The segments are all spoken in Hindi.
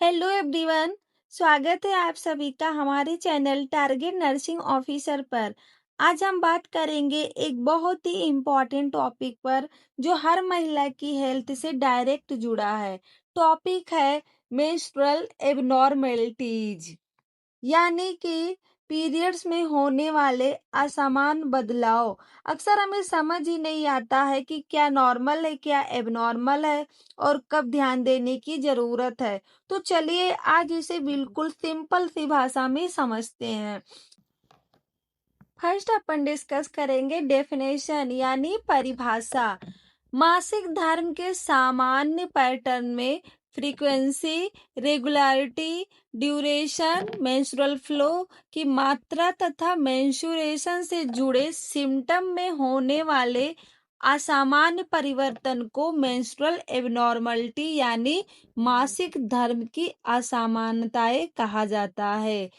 Hello everyone. स्वागत है आप सभी का हमारे चैनल टारगेट नर्सिंग ऑफिसर पर। आज हम बात करेंगे एक बहुत ही इम्पोर्टेंट टॉपिक पर जो हर महिला की हेल्थ से डायरेक्ट जुड़ा है। टॉपिक है मेंस्ट्रुअल एबनॉर्मेलिटीज, यानी कि पीरियड्स में होने वाले असमान बदलाव। अक्सर हमें समझ ही नहीं आता है कि क्या नॉर्मल है क्या एबनॉर्मल है और कब ध्यान देने की जरूरत है। तो चलिए आज इसे बिल्कुल सिंपल सी भाषा में समझते हैं। फर्स्ट अपन डिस्कस करेंगे डेफिनेशन यानी परिभाषा। मासिक धर्म के सामान्य पैटर्न में frequency, regularity, duration, menstrual flow की मात्रा तथा मेंस्ट्रुएशन से जुड़े सिम्टम में होने वाले असामान्य परिवर्तन को मेंस्ट्रुअल एबनॉर्मलिटी यानी मासिक धर्म की असामान्यताएं कहा जाता है।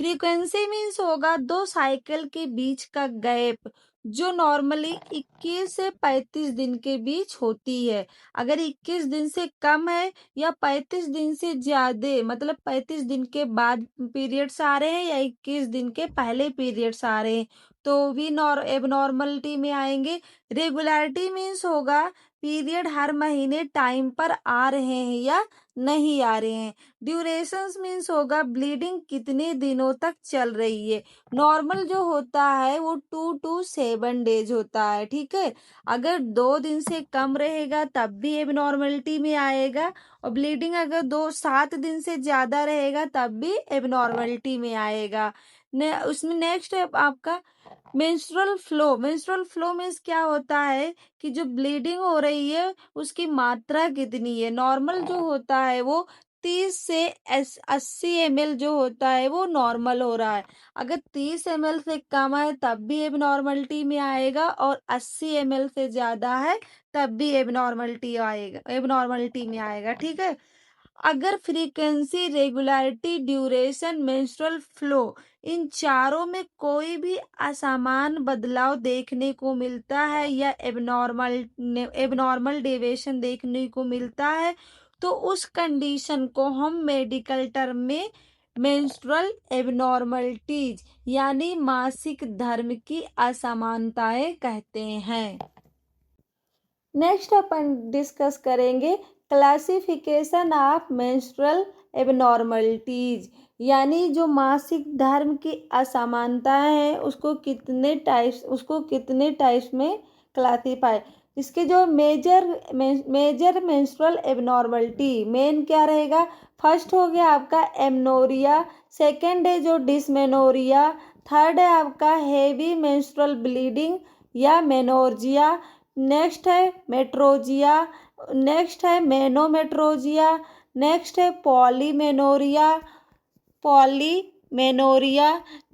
फ्रीक्वेंसी मीन्स होगा 2 साइकिल के बीच का गैप जो नॉर्मली 21 से 35 दिन के बीच होती है। अगर 21 दिन से कम है या 35 दिन से ज्यादा, मतलब 35 दिन के बाद पीरियड्स आ रहे हैं या 21 दिन के पहले पीरियड्स आ रहे हैं, तो भी एबनॉर्मलिटी में आएंगे। रेगुलरिटी मीन्स होगा पीरियड हर महीने टाइम पर आ रहे हैं या नहीं आ रहे हैं। ड्यूरेशन मीन्स होगा ब्लीडिंग कितने दिनों तक चल रही है। नॉर्मल जो होता है वो 2 to 7 डेज होता है, ठीक है। अगर 2 दिन से कम रहेगा तब भी एबनॉर्मलिटी में आएगा, और ब्लीडिंग अगर 7 दिन से ज्यादा रहेगा तब भी एबनॉर्मलिटी में आएगा। उसमें नेक्स्ट है आपका menstrual flow. Menstrual flow means क्या होता है कि जो ब्लीडिंग हो रही है उसकी मात्रा कितनी है। नॉर्मल जो होता है वो 30 से 80 ml जो होता है वो नॉर्मल हो रहा है। अगर 30 ml से कम है तब भी एबनॉर्मलिटी में आएगा, और 80 ml से ज्यादा है तब भी एबनॉर्मलिटी में आएगा, ठीक है। अगर frequency, regularity, duration, menstrual flow in चारों में कोई भी असामान्य बदलाव देखने को मिलता है या एबनॉर्मल डेविएशन देखने को मिलता है तो उस कंडीशन को हम मेडिकल टर्म में मेंस्ट्रुअल एबनॉर्मलिटीज यानी मासिक धर्म की असमानताएं कहते हैं। नेक्स्ट अपन डिस्कस करेंगे क्लासिफिकेशन ऑफ मेंस्ट्रुअल एबनॉर्मलिटीज, यानी जो मासिक धर्म की असमानताएं हैं उसको कितने टाइप्स में क्लासिफाई। इसके जो मेजर मेंस्ट्रुअल एबनॉर्मलिटी मेन क्या रहेगा। फर्स्ट हो गया आपका एमनोरिया, सेकंड है जो डिसमेनोरिया, थर्ड है आपका हेवी मेंस्ट्रुअल ब्लीडिंग या मेनोर्जिया, नेक्स्ट है मेट्रोजिया, नेक्स्ट है मेनोमेट्रोजिया, नेक्स्ट है पॉलीमेनोरिया,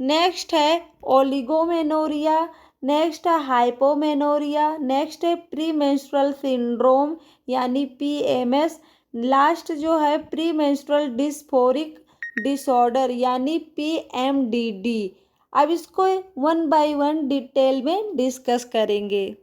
नेक्स्ट है ओलिगोमेनोरिया, नेक्स्ट है हाइपोमेनोरिया, नेक्स्ट है प्री मेंस्ट्रुअल सिंड्रोम यानी पीएमएस, लास्ट जो है प्री मेंस्ट्रुअल डिस्फोरिक डिसऑर्डर यानी पीएमडीडी। अब इसको 1 by 1 डिटेल में डिस्कस करेंगे।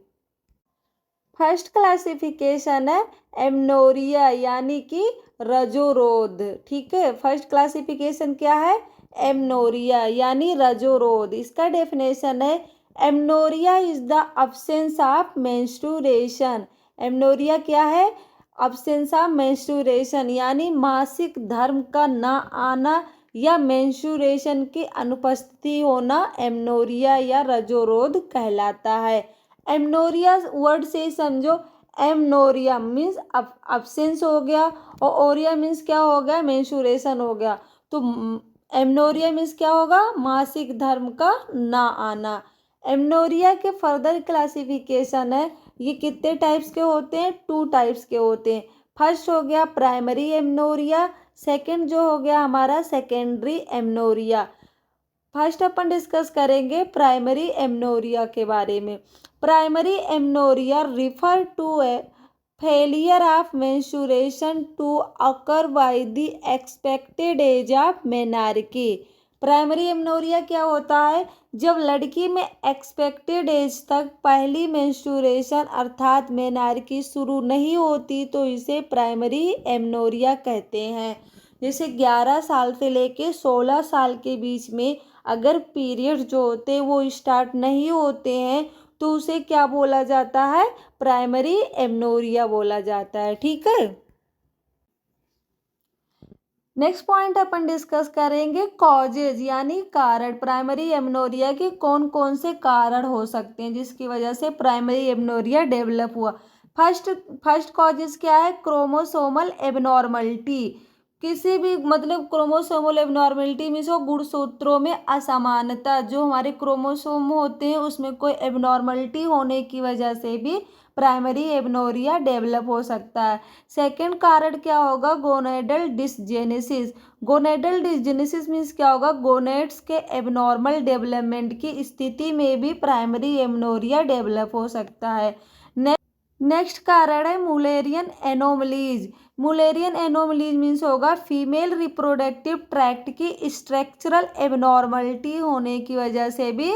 फर्स्ट क्लासिफिकेशन है एमनोरिया यानी कि रजोरोध, ठीक है। फर्स्ट क्लासिफिकेशन क्या है, एमनोरिया यानी रजोरोध। इसका डेफिनेशन है amenorrhoea is the absence of menstruation. Amenorrhoea क्या है, अब्सेंस ऑफ मेंस्ट्रुएशन यानी मासिक धर्म का ना आना या मेंस्ट्रुएशन की अनुपस्थिति होना एमनोरिया या रजोरोध कहलाता है। एमनोरिया वर्ड से ही समझो, एमनोरिया मीन्स अब्सेंस हो गया और ओरिया मीन्स क्या हो गया, मेंस्ट्रुएशन हो गया। तो एमनोरिया मीन्स क्या होगा, मासिक धर्म का ना आना। एमनोरिया के फर्दर क्लासिफिकेशन है, ये कितने टाइप्स के होते हैं, 2 टाइप्स के होते हैं। फर्स्ट हो गया प्राइमरी एमनोरिया, सेकंड जो हो गया हमारा सेकेंडरी एमनोरिया। फर्स्ट अपन डिस्कस करेंगे प्राइमरी एमनोरिया के बारे में। Primary amenorrhea refer to a failure of menstruation to occur by the expected age of menarche. Primary amenorrhea क्या होता है, जब लड़की में एक्सपेक्टेड एज तक पहली मेंस्ट्रुएशन अर्थात मेनार्की शुरू नहीं होती तो इसे प्राइमरी एमनोरिया कहते हैं। जैसे 11 साल से लेके 16 साल के बीच में अगर पीरियड जो होते हैं वो स्टार्ट नहीं होते हैं तो उसे क्या बोला जाता है, प्राइमरी एमनोरिया बोला जाता है। ठीक है। नेक्स्ट पॉइंट अपन डिस्कस करेंगे कॉजेज यानी कारण। प्राइमरी एमनोरिया के कौन कौन से कारण हो सकते हैं जिसकी वजह से प्राइमरी एमनोरिया डेवलप हुआ। फर्स्ट कॉजेज क्या है, क्रोमोसोमल एबनॉर्मलिटी। किसी भी मतलब क्रोमोसोमल एबनॉर्मलिटी मीन्स वो गुणसूत्रों में असमानता, जो हमारे क्रोमोसोम होते हैं उसमें कोई एबनॉर्मलिटी होने की वजह से भी प्राइमरी एमनोरिया डेवलप हो सकता है। सेकंड कारण क्या होगा, gonadal dysgenesis. Gonadal dysgenesis means क्या होगा, गोनेड्स के एबनॉर्मल डेवलपमेंट की स्थिति में भी प्राइमरी एमनोरिया डेवलप हो सकता है। नेक्स्ट कारण है Mullerian anomalies. Mullerian anomalies means होगा फीमेल रिप्रोडक्टिव ट्रैक्ट की स्ट्रक्चरल एबनॉर्मलिटी होने की वजह से भी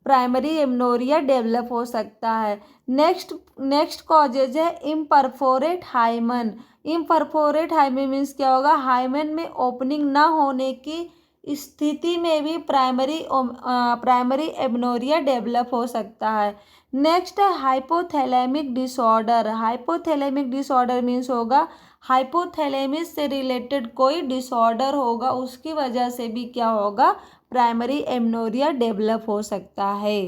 प्राइमरी एमनोरिया डेवलप हो सकता है। नेक्स्ट कॉजेज है imperforate hymen. Imperforate hymen means क्या होगा, हाइमन में ओपनिंग ना होने की स्थिति में भी प्राइमरी एमनोरिया डेवलप हो सकता है। नेक्स्ट है hypothalamic disorder. Hypothalamic disorder means होगा हाइपोथैलेमिस से रिलेटेड कोई डिसऑर्डर होगा, उसकी वजह से भी क्या होगा, प्राइमरी एमनोरिया डेवलप हो सकता है।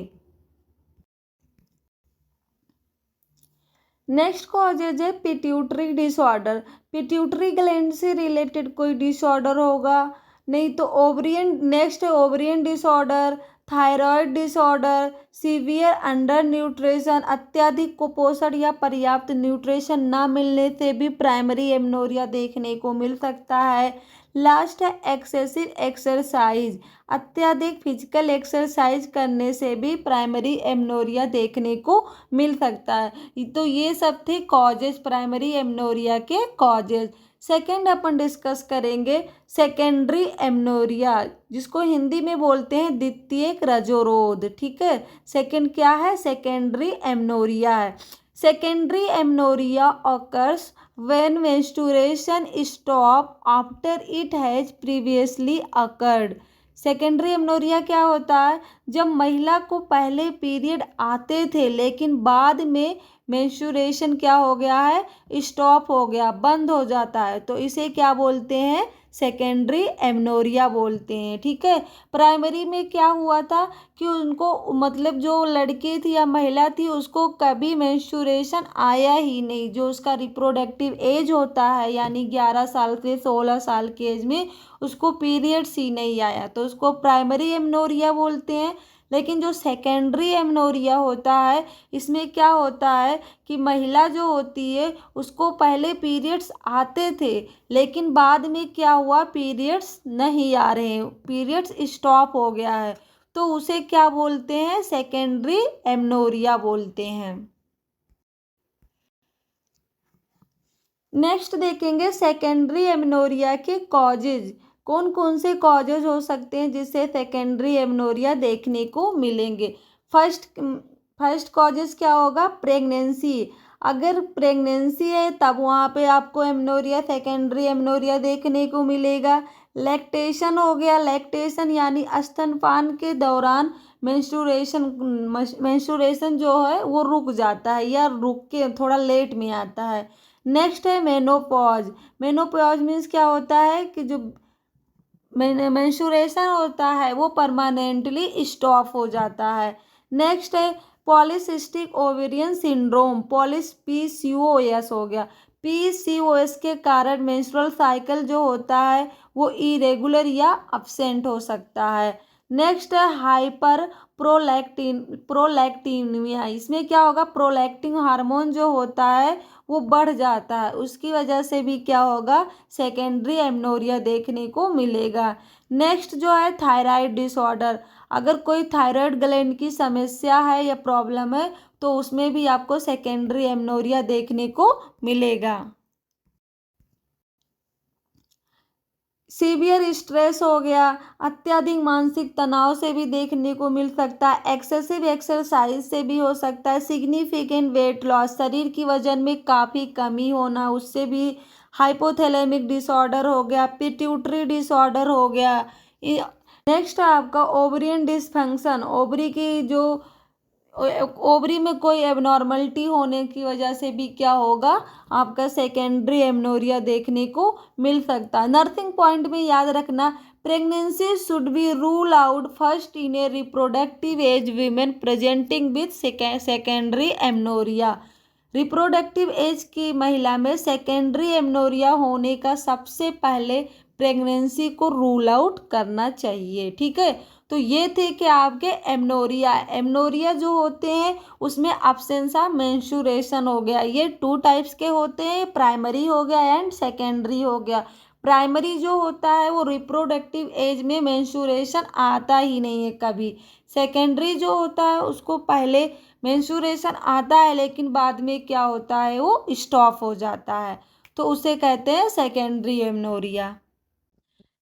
नेक्स्ट कॉजेज है पिट्यूटरी डिसऑर्डर। पिट्यूटरी ग्लैंड से रिलेटेड कोई डिसऑर्डर होगा, नहीं तो ओवरियन। नेक्स्ट है ovarian disorder, thyroid disorder, severe under nutrition. अत्यधिक कुपोषण या पर्याप्त न्यूट्रिशन ना मिलने से भी प्राइमरी एमनोरिया देखने को मिल सकता है। लास्ट है एक्सेसिव एक्सरसाइज। अत्यधिक फिजिकल एक्सरसाइज करने से भी प्राइमरी एमनोरिया देखने को मिल सकता है। तो ये सब थे कॉजेज, प्राइमरी एमनोरिया के कॉजेज। सेकेंड अपन डिस्कस करेंगे सेकेंडरी एमनोरिया, जिसको हिंदी में बोलते हैं द्वितीयक रजोरोध। ठीक है। सेकेंड क्या है, सेकेंडरी एमनोरिया है। Secondary amenorrhoea occurs when menstruation stop after it has previously occurred. Secondary amenorrhoea क्या होता है, जब महिला को पहले पीरियड आते थे लेकिन बाद में मेंस्ट्रुएशन क्या हो गया है, स्टॉप हो गया, बंद हो जाता है, तो इसे क्या बोलते हैं, सेकेंडरी एमनोरिया बोलते हैं। ठीक है। प्राइमरी में क्या हुआ था कि उनको मतलब जो लड़की थी या महिला थी उसको कभी मेंस्ट्रुएशन आया ही नहीं, जो उसका रिप्रोडक्टिव एज होता है यानी 11 साल से 16 साल के एज में उसको पीरियड्स ही नहीं आया, तो उसको प्राइमरी एमनोरिया बोलते हैं। लेकिन जो सेकेंडरी एमनोरिया होता है इसमें क्या होता है कि महिला जो होती है उसको पहले पीरियड्स आते थे लेकिन बाद में क्या हुआ, पीरियड्स नहीं आ रहे हैं, पीरियड्स स्टॉप हो गया है, तो उसे क्या बोलते हैं, सेकेंडरी एमनोरिया बोलते हैं। नेक्स्ट देखेंगे सेकेंडरी एमनोरिया के कॉजेज। कौन कौन से कॉजेज हो सकते हैं जिससे सेकेंडरी एमनोरिया देखने को मिलेंगे। फर्स्ट कॉजेज क्या होगा, प्रेगनेंसी। अगर प्रेगनेंसी है तब वहाँ पे आपको एमनोरिया, सेकेंडरी एमनोरिया देखने को मिलेगा। लैक्टेशन हो गया, लैक्टेशन यानी स्तनपान के दौरान मेंस्ट्रुएशन जो है वो रुक जाता है या रुक के थोड़ा लेट में आता है। नेक्स्ट है मेनोपॉज। मेनोपॉज मीन्स क्या होता है कि जो मेंस्ट्रुएशन होता है वो परमानेंटली स्टॉप हो जाता है। नेक्स्ट है पॉलीसिस्टिक ओवेरियन सिंड्रोम, PCOS हो गया। PCOS के कारण मेंस्ट्रुअल साइकिल जो होता है वो इरेगुलर या अब्सेंट हो सकता है। नेक्स्ट है हाइपर प्रोलैक्टिनिमिया। इसमें क्या होगा, प्रोलैक्टिन हार्मोन जो होता है वो बढ़ जाता है, उसकी वजह से भी क्या होगा, सेकेंडरी एमनोरिया देखने को मिलेगा। नेक्स्ट जो है थायराइड डिसऑर्डर। अगर कोई थायराइड ग्लैंड की समस्या है या प्रॉब्लम है तो उसमें भी आपको सेकेंडरी एमनोरिया देखने को मिलेगा। सीवियर स्ट्रेस हो गया, अत्यधिक मानसिक तनाव से भी देखने को मिल सकता है। एक्सेसिव एक्सरसाइज से भी हो सकता है। सिग्निफिकेंट वेट लॉस, शरीर की वजन में काफ़ी कमी होना, उससे भी हाइपोथैलेमिक डिसऑर्डर हो गया, पिट्यूटरी डिसऑर्डर हो गया। नेक्स्ट है आपका ओवरियन डिसफंक्शन, ओवरी की जो ओवरी में कोई एबनॉर्मलिटी होने की वजह से भी क्या होगा, आपका सेकेंडरी एमनोरिया देखने को मिल सकता है। नर्सिंग पॉइंट में याद रखना, pregnancy should be rule out first in A reproductive age women presenting with secondary amenorrhoea. Reproductive age की महिला में सेकेंडरी एमनोरिया होने का सबसे पहले प्रेगनेंसी को रूल आउट करना चाहिए। ठीक है, तो ये थे कि आपके एमनोरिया, एमनोरिया जो होते हैं उसमें अब्सेंस ऑफ मेंस्ट्रुएशन हो गया। ये 2 टाइप्स के होते हैं, प्राइमरी हो गया एंड सेकेंडरी हो गया। प्राइमरी जो होता है वो रिप्रोडक्टिव एज में मेंस्ट्रुएशन आता ही नहीं है कभी। सेकेंडरी जो होता है उसको पहले मेंस्ट्रुएशन आता है लेकिन बाद में क्या होता है, वो स्टॉप हो जाता है, तो उसे कहते हैं secondary amenorrhoea.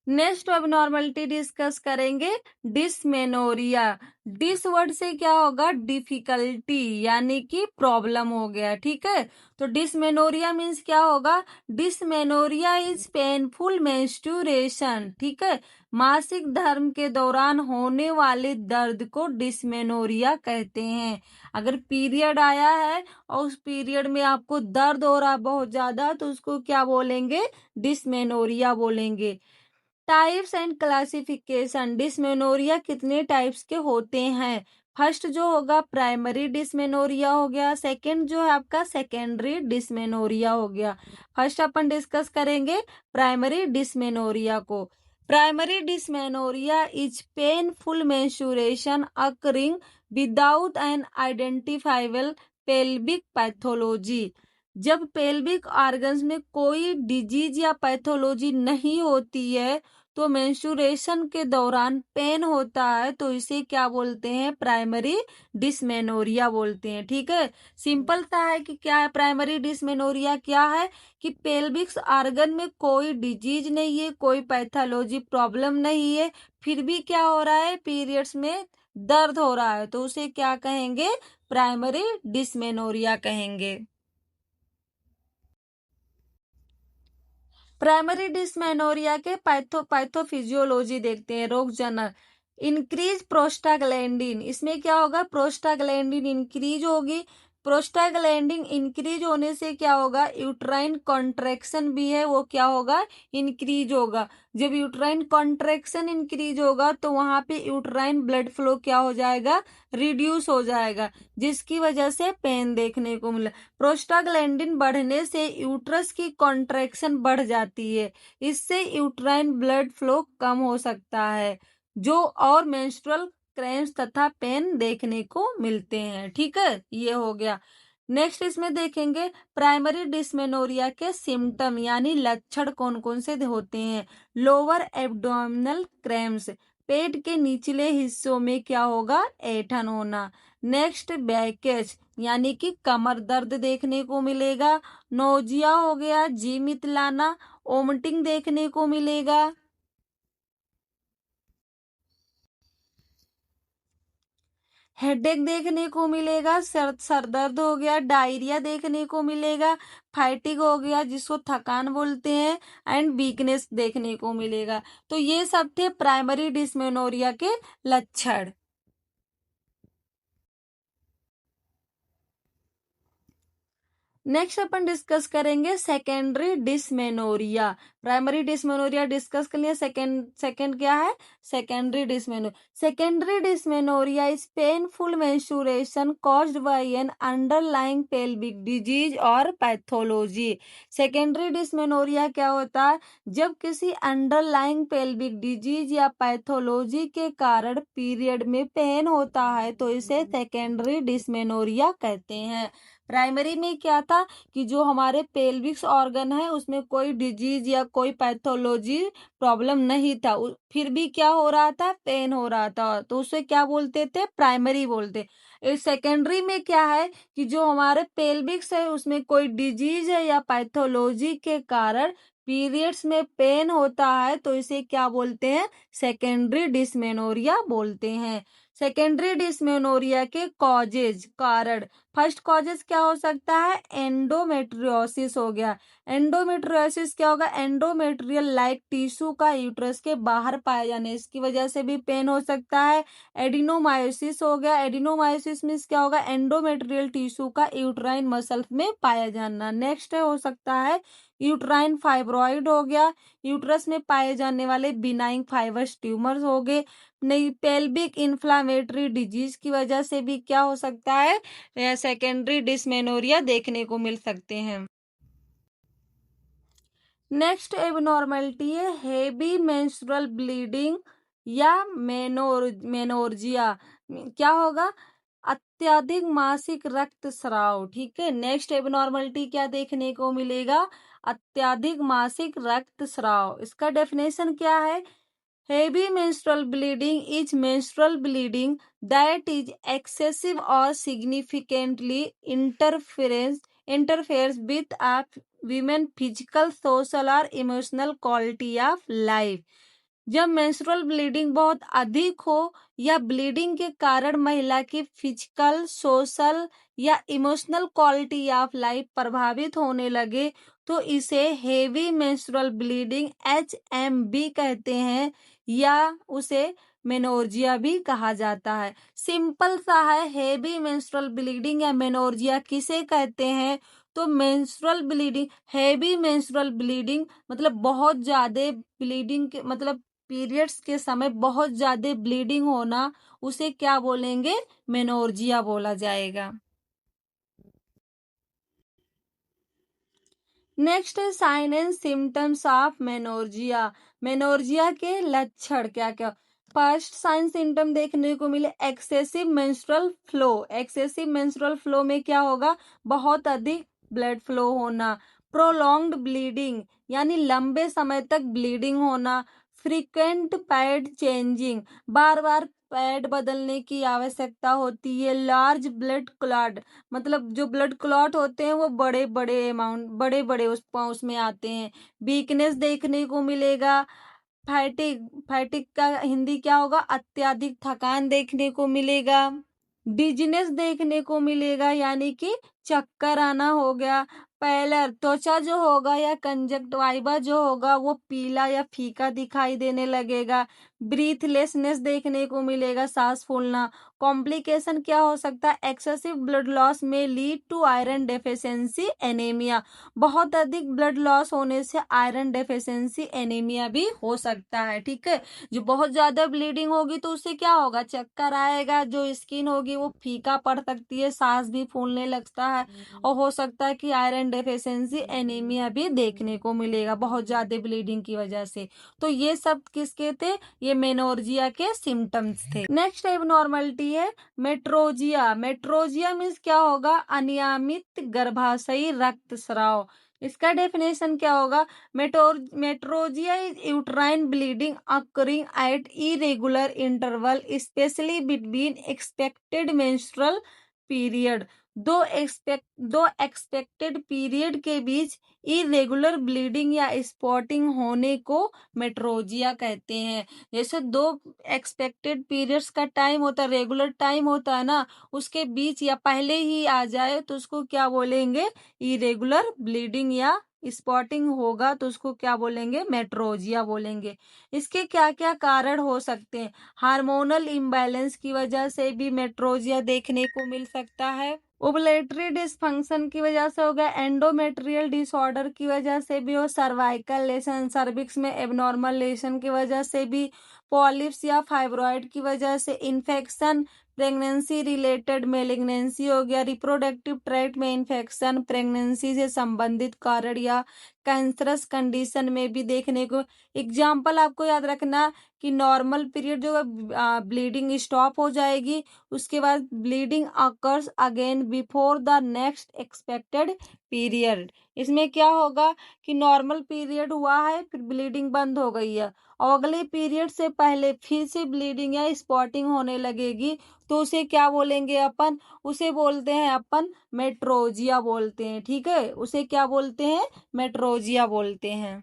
Next abnormality discuss करेंगे, डिसमेनोरिया। डिस वर्ड से क्या होगा, डिफिकल्टी यानी कि प्रॉब्लम हो गया। ठीक है, तो डिसमेनोरिया मीन्स क्या होगा, डिसमेनोरिया इज पेनफुल मेंस्ट्रुएशन। ठीक है, मासिक धर्म के दौरान होने वाले दर्द को डिसमेनोरिया कहते हैं। अगर पीरियड आया है और उस पीरियड में आपको दर्द हो रहा बहुत ज्यादा तो उसको क्या बोलेंगे, डिसमेनोरिया बोलेंगे। टाइप्स एंड क्लासिफिकेशन, डिसमेनोरिया कितने टाइप्स के होते हैं। फर्स्ट जो होगा प्राइमरी डिसमेनोरिया हो गया, सेकंड जो है आपका सेकेंडरी डिसमेनोरिया हो गया। फर्स्ट अपन डिस्कस करेंगे प्राइमरी डिसमेनोरिया को। Primary dysmenorrhea is painful menstruation occurring without an identifiable pelvic pathology. जब पेल्विक ऑर्गन्स में कोई डिजीज या पैथोलॉजी नहीं होती है तो मेंस्ट्रुएशन के दौरान पेन होता है तो इसे क्या बोलते हैं, प्राइमरी डिसमेनोरिया बोलते हैं। ठीक है, सिंपल सा है कि क्या है प्राइमरी डिसमेनोरिया, क्या है कि पेल्विक ऑर्गन में कोई डिजीज नहीं है, कोई पैथोलॉजी प्रॉब्लम नहीं है, फिर भी क्या हो रहा है, पीरियड्स में दर्द हो रहा है तो उसे क्या कहेंगे, प्राइमरी डिसमेनोरिया कहेंगे। प्राइमरी डिसमेनोरिया के पैथोफिजियोलॉजी देखते हैं, रोग जनक। इंक्रीज प्रोस्टाग्लैंडिन, इसमें क्या होगा, प्रोस्टाग्लैंडिन इंक्रीज होगी। प्रोस्टाग्लैंडिन इंक्रीज होने से क्या होगा, यूट्राइन कॉन्ट्रैक्शन भी है वो क्या होगा, इंक्रीज होगा। जब यूट्राइन कॉन्ट्रैक्शन इंक्रीज होगा तो वहां पे यूट्राइन ब्लड फ्लो क्या हो जाएगा, रिड्यूस हो जाएगा, जिसकी वजह से पेन देखने को मिला। प्रोस्टाग्लैंडिन बढ़ने से यूट्रस की कॉन्ट्रैक्शन बढ़ जाती है, इससे यूट्राइन ब्लड फ्लो कम हो सकता है जो और मेंस्ट्रुअल क्रैम्स तथा पेन देखने को मिलते हैं। ठीक है, ये हो गया। नेक्स्ट इसमें देखेंगे प्राइमरी डिसमेनोरिया के सिम्टम यानी लक्षण कौन कौन से होते हैं। लोअर एब्डोमिनल क्रैम्स, पेट के निचले हिस्सों में क्या होगा, ऐंठन होना। नेक्स्ट बैकेज यानी कि कमर दर्द देखने को मिलेगा। नोजिया हो गया, जी मितलाना, ओमटिंग देखने को मिलेगा। हेडेक देखने को मिलेगा, सर दर्द हो गया, डायरिया देखने को मिलेगा, फाइटिक हो गया जिसको थकान बोलते हैं, एंड वीकनेस देखने को मिलेगा। तो ये सब थे प्राइमरी डिसमेनोरिया के लक्षण। नेक्स्ट अपन डिस्कस करेंगे secondary dysmenorrhea. Primary dysmenorrhea discuss कर लिया, सेकेंड क्या है, secondary dysmenorrhea. Secondary dysmenorrhea is painful menstruation caused by an underlying pelvic disease और पैथोलॉजी। सेकेंडरी डिसमेनोरिया क्या होता है, जब किसी अंडरलाइंग पेल्विक डिजीज या पैथोलॉजी के कारण पीरियड में पेन होता है तो इसे सेकेंडरी डिसमेनोरिया कहते हैं। प्राइमरी में क्या था कि जो हमारे पेल्विक्स ऑर्गन है उसमें कोई डिजीज या कोई पैथोलॉजी प्रॉब्लम नहीं था, फिर भी क्या हो रहा था, पेन हो रहा था, तो उसे क्या बोलते थे, प्राइमरी बोलते। इस सेकेंडरी में क्या है कि जो हमारे पेल्विक्स है उसमें कोई डिजीज है या पैथोलॉजी के कारण पीरियड्स में पेन होता है तो इसे क्या बोलते हैं, सेकेंडरी डिसमेनोरिया बोलते हैं। सेकेंडरी डिस्मेनोरिया के कॉजेज, कारण। फर्स्ट कॉजेज क्या हो सकता है, एंडोमेट्रियोसिस हो गया। एंडोमेट्रियोसिस क्या होगा, एंडोमेट्रियल लाइक टिश्यू का यूट्रस के बाहर पाया जाने, इसकी वजह से भी पेन हो सकता है। एडिनोमायोसिस हो गया। एडिनोमायोसिस मीन्स क्या होगा, एंडोमेट्रियल टिश्यू का यूट्राइन मसल में पाया जाना। नेक्स्ट हो सकता है यूट्राइन फाइब्रॉइड हो गया, यूट्रस में पाए जाने वाले बिनाइन फाइबर्स ट्यूमर्स हो गए। नहीं, पेल्विक इन्फ्लामेटरी डिजीज की वजह से भी क्या हो सकता है, सेकेंडरी डिस्मेनोरिया देखने को मिल सकते हैं। नेक्स्ट एबनॉर्मलिटी है हेवी मेंस्ट्रुअल ब्लीडिंग या मेनोर्जिया। क्या होगा, अत्यधिक मासिक रक्तस्राव। ठीक है, नेक्स्ट एबनॉर्मलिटी क्या देखने को मिलेगा, अत्यधिक मासिक रक्तस्राव। इसका डेफिनेशन क्या है, heavy menstrual bleeding is menstrual bleeding that is excessive or significantly interferes with a women's physical, social or emotional quality of life। जब मेंस्ट्रुअल ब्लीडिंग बहुत अधिक हो या ब्लीडिंग के कारण महिला की फिजिकल, सोशल या इमोशनल क्वालिटी ऑफ लाइफ प्रभावित होने लगे तो इसे हेवी मेंस्ट्रुअल ब्लीडिंग HMB कहते हैं, या उसे मेनोर्जिया भी कहा जाता है। सिंपल सा है, हेवी मेंस्ट्रुअल ब्लीडिंग या मेनोर्जिया किसे कहते हैं, तो menstrual bleeding, heavy menstrual bleeding मतलब बहुत ज्यादा ब्लीडिंग के मतलब पीरियड्स के समय बहुत ज्यादा ब्लीडिंग होना, उसे क्या बोलेंगे, मेनोर्जिया बोला जाएगा। नेक्स्ट है साइन एंड सिम्टम्स ऑफ मेनोर्जिया। मेनोर्जिया के लक्षण क्या क्या, फर्स्ट साइन सिम्टम देखने को मिले excessive menstrual flow. Excessive menstrual flow में क्या होगा, बहुत अधिक ब्लड फ्लो होना। प्रोलॉन्ग्ड ब्लीडिंग यानी लंबे समय तक ब्लीडिंग होना। फ्रीक्वेंट पैड चेंजिंग, बार बार पैड बदलने की आवश्यकता होती है। लार्ज ब्लड क्लॉट, मतलब जो ब्लड क्लॉट होते हैं वो बड़े बड़े अमाउंट, बड़े बड़े उसमें आते हैं। वीकनेस देखने को मिलेगा। फैटिक, फैटिक का हिंदी क्या होगा, अत्यधिक थकान देखने को मिलेगा। डिजीनेस देखने को मिलेगा यानी कि चक्कर आना हो गया। पैलर, त्वचा जो होगा या कंजक्टिवा जो होगा वो पीला या फीका दिखाई देने लगेगा। ब्रीथलेसनेस देखने को मिलेगा, सांस फूलना। कॉम्प्लिकेशन क्या हो सकता है, एक्सेसिव ब्लड लॉस में lead to iron deficiency anaemia. बहुत अधिक ब्लड लॉस होने से आयरन डेफिशिएंसी एनीमिया भी हो सकता है। ठीक है, जो बहुत ज्यादा ब्लीडिंग होगी तो उससे क्या होगा, चक्कर आएगा, जो स्किन होगी वो फीका पड़ सकती है, सांस भी फूलने लगता है, और हो सकता है कि आयरन डेफिशिएंसी एनीमिया भी देखने को मिलेगा बहुत ज्यादा ब्लीडिंग की वजह से। तो ये सब किसके थे, ये मेनोर्जिया के सिम्टम्स थे। नेक्स्ट एबनॉर्मलिटी है मेट्रोजिया। मेट्रोजिया मीन्स क्या होगा, अनियमित गर्भाशयी रक्तस्राव। इसका डेफिनेशन क्या होगा, metrorrhagia is uterine bleeding occurring at irregular interval especially between expected menstrual period. दो एक्सपेक्टेड पीरियड के बीच इरेगुलर ब्लीडिंग या स्पॉटिंग होने को मेट्रोजिया कहते हैं। जैसे दो एक्सपेक्टेड पीरियड्स का टाइम होता है, रेगुलर टाइम होता है ना, उसके बीच या पहले ही आ जाए तो उसको क्या बोलेंगे, इरेगुलर ब्लीडिंग या स्पॉटिंग होगा तो उसको क्या बोलेंगे, मेट्रोजिया बोलेंगे। इसके क्या क्या कारण हो सकते हैं, हार्मोनल इम्बैलेंस की वजह से भी मेट्रोजिया देखने को मिल सकता है। ओवुलेटरी डिसफंक्शन की वजह से हो गया, एंडोमेट्रियल डिसऑर्डर की वजह से भी हो, सर्वाइकल लेशन, सर्विक्स में एबनॉर्मल लेशन की वजह से भी, पॉलिप्स या फाइब्रॉइड की वजह से, इन्फेक्शन, प्रेगनेंसी रिलेटेड मेलिग्नेंसी हो गया, रिप्रोडक्टिव ट्रैक्ट में इन्फेक्शन, प्रेगनेंसी से संबंधित कारण या कैंसरस कंडीशन में भी देखने को। एग्जाम्पल आपको याद रखना कि नॉर्मल पीरियड जो ब्लीडिंग स्टॉप हो जाएगी, उसके बाद bleeding occurs again before the next expected period. इसमें क्या होगा कि नॉर्मल पीरियड हुआ है फिर ब्लीडिंग बंद हो गई है और अगले पीरियड से पहले फिर से ब्लीडिंग या स्पॉटिंग होने लगेगी तो उसे क्या बोलेंगे अपन, उसे बोलते हैं अपन मेट्रोजिया बोलते हैं। ठीक है, उसे क्या बोलते हैं, मेट्रोजिया बोलते हैं।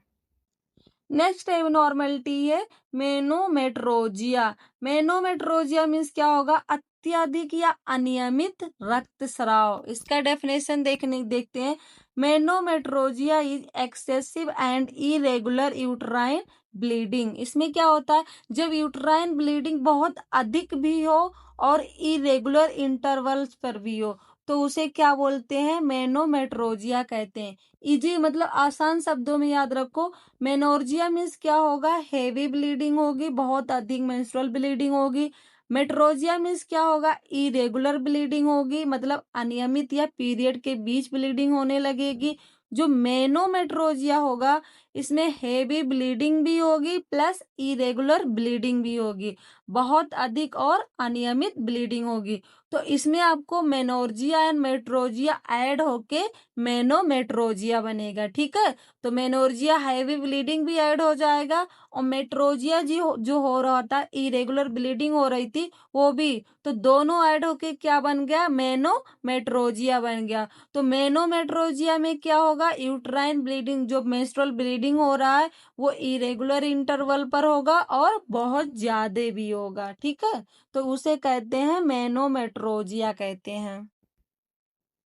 नेक्स्ट एबनॉर्मलिटी है मेनोमेट्रोजिया। मेनोमेट्रोजिया मीन्स क्या होगा? अत्यधिक या अनियमित रक्तस्राव। इसका डेफिनेशन देखते हैं। Menometrorrhagia is excessive and irregular uterine bleeding. इसमें क्या होता है? जब यूट्राइन ब्लीडिंग बहुत अधिक भी हो और इरेगुलर इंटरवल्स पर भी हो तो उसे क्या बोलते हैं? मेनोमेट्रोजिया कहते हैं। इजी मतलब आसान शब्दों में याद रखो। मेनोर्जिया मीन्स क्या होगा? हेवी ब्लीडिंग होगी, बहुत अधिक मेंस्ट्रुअल ब्लीडिंग होगी। मेट्रोजिया मीन्स क्या होगा? इरेगुलर ब्लीडिंग होगी, मतलब अनियमित या पीरियड के बीच ब्लीडिंग होने लगेगी। जो मेनोमेट्रोजिया होगा इसमें हेवी ब्लीडिंग भी होगी प्लस इरेगुलर ब्लीडिंग भी होगी, बहुत अधिक और अनियमित ब्लीडिंग होगी। तो इसमें आपको मेनोर्जिया एंड मेट्रोजिया ऐड होके मेनोमेट्रोजिया बनेगा। ठीक है, तो मेनोर्जिया हैवी ब्लीडिंग भी ऐड हो जाएगा और मेट्रोजिया जो हो रहा था, इरेगुलर ब्लीडिंग हो रही थी वो भी, तो दोनों ऐड होके क्या बन गया? मेनोमेट्रोजिया बन गया। तो मेनोमेट्रोजिया में क्या होगा? यूट्राइन ब्लीडिंग, जो मेंस्ट्रुअल ब्लीडिंग हो रहा है वो इरेगुलर इंटरवल पर होगा और बहुत ज्यादा भी होगा। ठीक है, तो उसे कहते हैं मेनोमेट्रोजिया कहते हैं।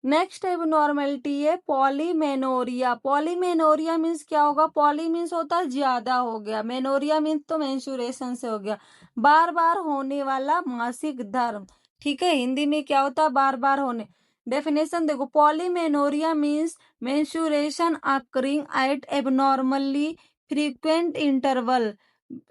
नेक्स्ट एबनॉर्मलिटी है पॉलीमेनोरिया। पॉलीमेनोरिया मीन्स क्या होगा? पॉली मीन्स होता है ज्यादा हो गया, मेनोरिया मीन्स तो मेंस्ट्रुएशन से हो गया, बार बार होने वाला मासिक धर्म। ठीक है, हिंदी में क्या होता है? बार बार होने। डेफिनेशन देखो, polymenorrhoea means menstruation occurring at abnormally frequent interval,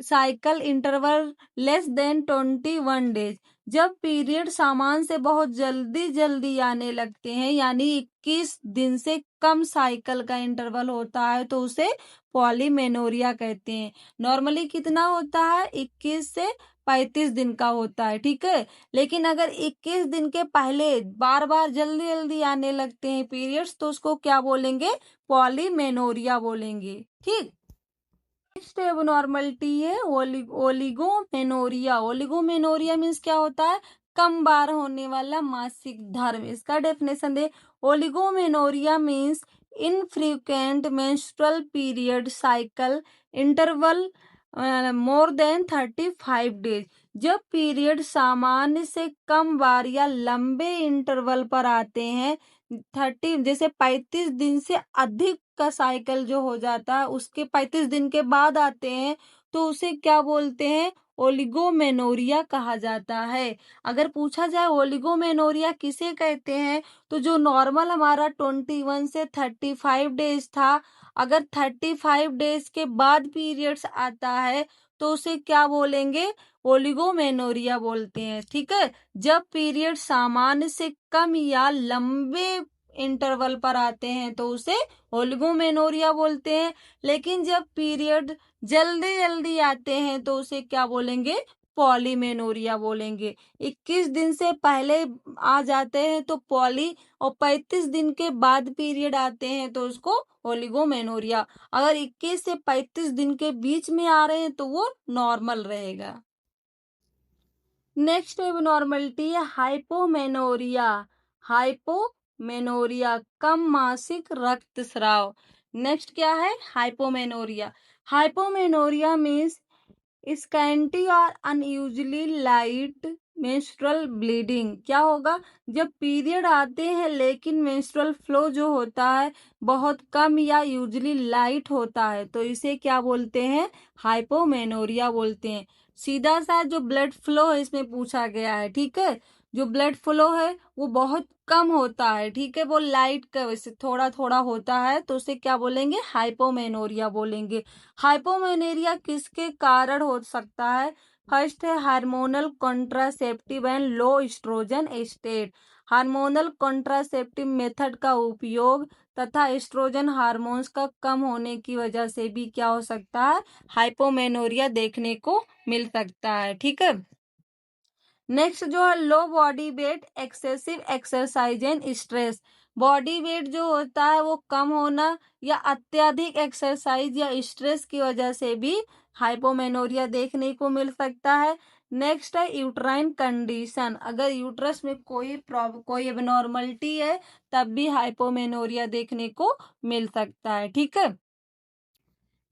cycle interval less than 21 days. जब पीरियड सामान से बहुत जल्दी जल्दी आने लगते हैं, यानी 21 दिन से कम साइकिल का इंटरवल होता है तो उसे पॉलीमेनोरिया कहते हैं। नॉर्मली कितना होता है? 21 से 35 दिन का होता है। ठीक है, लेकिन अगर 21 दिन के पहले बार बार जल्दी जल्दी आने लगते हैं पीरियड्स तो उसको क्या बोलेंगे? पॉलीमेनोरिया बोलेंगे। ठीक, नेक्स्ट एबनॉर्मलिटी है ओलिगोमेनोरिया। ओलिगोमेनोरिया मीन्स क्या होता है? कम बार होने वाला मासिक धर्म। इसका डेफिनेशन दे, oligomenorrhea means infrequent menstrual period cycle interval more than 35 days. जब पीरियड सामान्य से कम बार या लंबे इंटरवल पर आते हैं, 30 जैसे 35 दिन से अधिक का साइकिल जो हो जाता है उसके 35 दिन के बाद आते हैं तो उसे क्या बोलते हैं? ओलिगोमेनोरिया कहा जाता है। अगर पूछा जाए ओलिगोमेनोरिया किसे कहते हैं, तो जो नॉर्मल हमारा 21 से 35 डेज था, अगर 35 डेज के बाद पीरियड्स आता है तो उसे क्या बोलेंगे? ओलिगोमेनोरिया बोलते हैं। ठीक है, जब पीरियड सामान्य से कम या लंबे इंटरवल पर आते हैं तो उसे ओलिगोमेनोरिया बोलते हैं, लेकिन जब पीरियड जल्दी जल्दी आते हैं तो उसे क्या बोलेंगे? पॉलीमेनोरिया बोलेंगे। 21 दिन से पहले आ जाते हैं तो पॉली, और 35 दिन के बाद पीरियड आते हैं तो उसको ओलिगोमेनोरिया। अगर 21 से 35 दिन के बीच में आ रहे हैं तो वो नॉर्मल रहेगा। नेक्स्ट एबनॉर्मलिटी है हाइपोमेनोरिया। हाइपोमेनोरिया, कम मासिक रक्तस्राव। नेक्स्ट क्या है? हाइपोमेनोरिया। हाइपोमेनोरिया मीन्स स्कैंटी और अनयूजली लाइट मेंस्ट्रुअल ब्लीडिंग। क्या होगा? जब पीरियड आते हैं लेकिन मेंस्ट्रुअल फ्लो जो होता है बहुत कम या यूजली लाइट होता है तो इसे क्या बोलते हैं? हाइपोमेनोरिया बोलते हैं। सीधा सा जो ब्लड फ्लो है इसमें पूछा गया है। ठीक है, जो ब्लड फ्लो है वो बहुत कम होता है। ठीक है, वो लाइट का वैसे थोड़ा थोड़ा होता है तो उसे क्या बोलेंगे? हाइपोमेनोरिया बोलेंगे। हाइपोमेनेरिया किसके कारण हो सकता है? फर्स्ट है hormonal contraceptive and low oestrogen state. Hormonal contraceptive method का उपयोग तथा एस्ट्रोजन हार्मोन्स का कम होने की वजह से भी क्या हो सकता है? हाइपोमेनोरिया देखने को मिल सकता है। ठीक है, नेक्स्ट जो है low body weight, excessive exercise and stress. Body weight जो होता है वो कम होना या अत्यधिक एक्सरसाइज या स्ट्रेस की वजह से भी हाइपोमेनोरिया देखने को मिल सकता है। नेक्स्ट है यूट्राइन कंडीशन। अगर यूट्रस में कोई एबनॉर्मलिटी है तब भी हाइपोमेनोरिया देखने को मिल सकता है। ठीक है,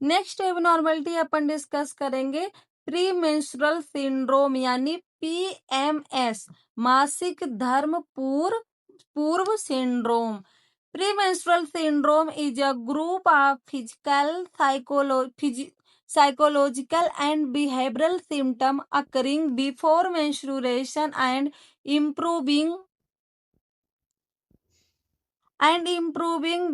नेक्स्ट एबनॉर्मलिटी अपन डिस्कस करेंगे प्री मेंस्ट्रुअल सिंड्रोम यानी PMS, मासिक धर्म पूर्व syndrome. Premenstrual syndrome is a group of physical, psychological and behavioral symptoms occurring before menstruation and improving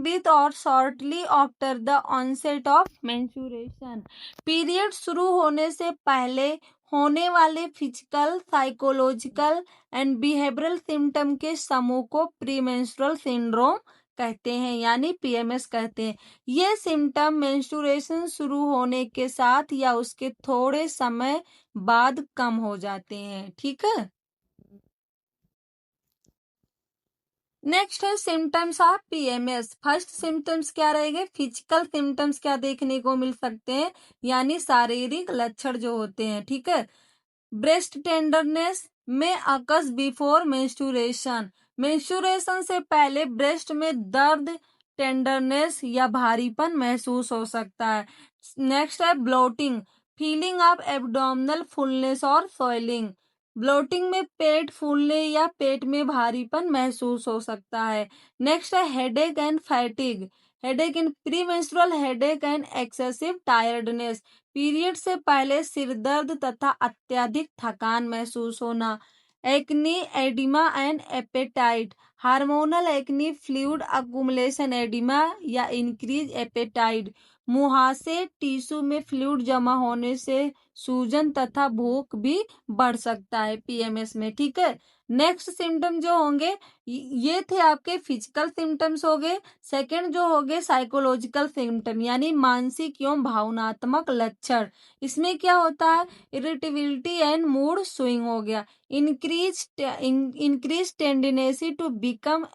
with or shortly after the onset of menstruation। Period शुरू होने से पहले होने वाले physical, psychological and behavioural symptom के समूह को प्रीमेंस्ट्रुअल सिंड्रोम कहते हैं यानी PMS कहते हैं। ये सिम्टम मेंस्ट्रुएशन शुरू होने के साथ या उसके थोड़े समय बाद कम हो जाते हैं। ठीक है। नेक्स्ट है symptoms of PMS। First symptoms क्या रहेंगे? फिजिकल सिम्टम्स क्या देखने को मिल सकते हैं यानी शारीरिक लक्षण जो होते हैं। ठीक है। ब्रेस्ट टेंडरनेस में अकस बिफोर मेंस्ट्रुएशन, मेंस्ट्रुएशन से पहले ब्रेस्ट में दर्द, टेंडरनेस या भारीपन महसूस हो सकता है। नेक्स्ट है bloating, feeling of abdominal fullness और स्वेलिंग, ब्लोटिंग में पेट फूलने या पेट में भारीपन महसूस हो सकता है। नेक्स्ट है headache and fatigue, headache in premenstrual headache and excessive tiredness, period से पहले सिर दर्द तथा अत्यधिक थकान महसूस होना। Acne, oedema and appetite, hormonal acne, fluid accumulation oedema या इंक्रीज एपेटाइट, मुहासे, टिश्यू में फ्लूइड जमा होने से सूजन तथा भूख भी बढ़ सकता है PMS में। ठीक है। नेक्स्ट सिम्टम जो होंगे ये थे आपके फिजिकल सिम्टम्स हो गए। सेकेंड जो हो गए साइकोलॉजिकल सिम्टम यानी मानसिक एवं भावनात्मक लक्षण। इसमें क्या होता है? इरिटेबिलिटी एंड मूड स्विंग हो गया, increase tendency to become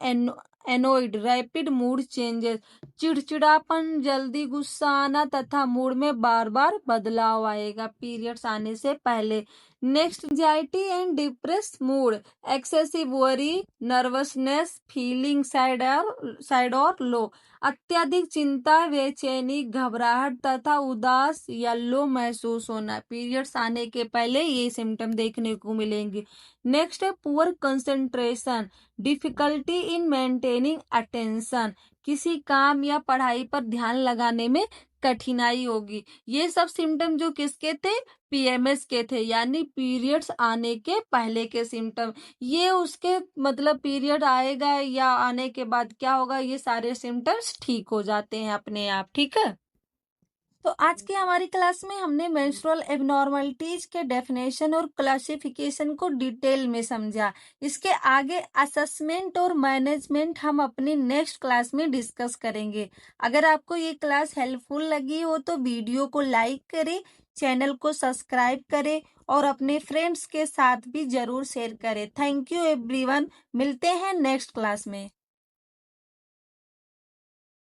annoyed, rapid mood changes, चिड़चिड़ापन, जल्दी गुस्सा आना तथा मूड में बार बार बदलाव आएगा पीरियड्स आने से पहले। Next anxiety and depress mood, excessive worry, nervousness, feeling sad और लो, अत्यधिक चिंता, बेचैनी, घबराहट तथा उदास या लो महसूस होना पीरियड्स आने के पहले ये सिम्टम देखने को मिलेंगे। नेक्स्ट है poor concentration, difficulty in maintaining attention, किसी काम या पढ़ाई पर ध्यान लगाने में कठिनाई होगी। ये सब सिम्टम जो किसके थे? PMS के थे यानी पीरियड्स आने के पहले के सिम्टम। ये उसके मतलब पीरियड आएगा या आने के बाद क्या होगा, ये सारे सिम्टम्स ठीक हो जाते हैं अपने आप। ठीक है। तो आज की हमारी क्लास में हमने मेंस्ट्रुअल एबनॉर्मलिटीज के डेफिनेशन और क्लासिफिकेशन को डिटेल में समझा। इसके आगे असेसमेंट और मैनेजमेंट हम अपनी नेक्स्ट क्लास में डिस्कस करेंगे। अगर आपको ये क्लास हेल्पफुल लगी हो तो वीडियो को लाइक करें, चैनल को सब्सक्राइब करें और अपने फ्रेंड्स के साथ भी जरूर शेयर करें। Thank you everyone. मिलते हैं नेक्स्ट क्लास में।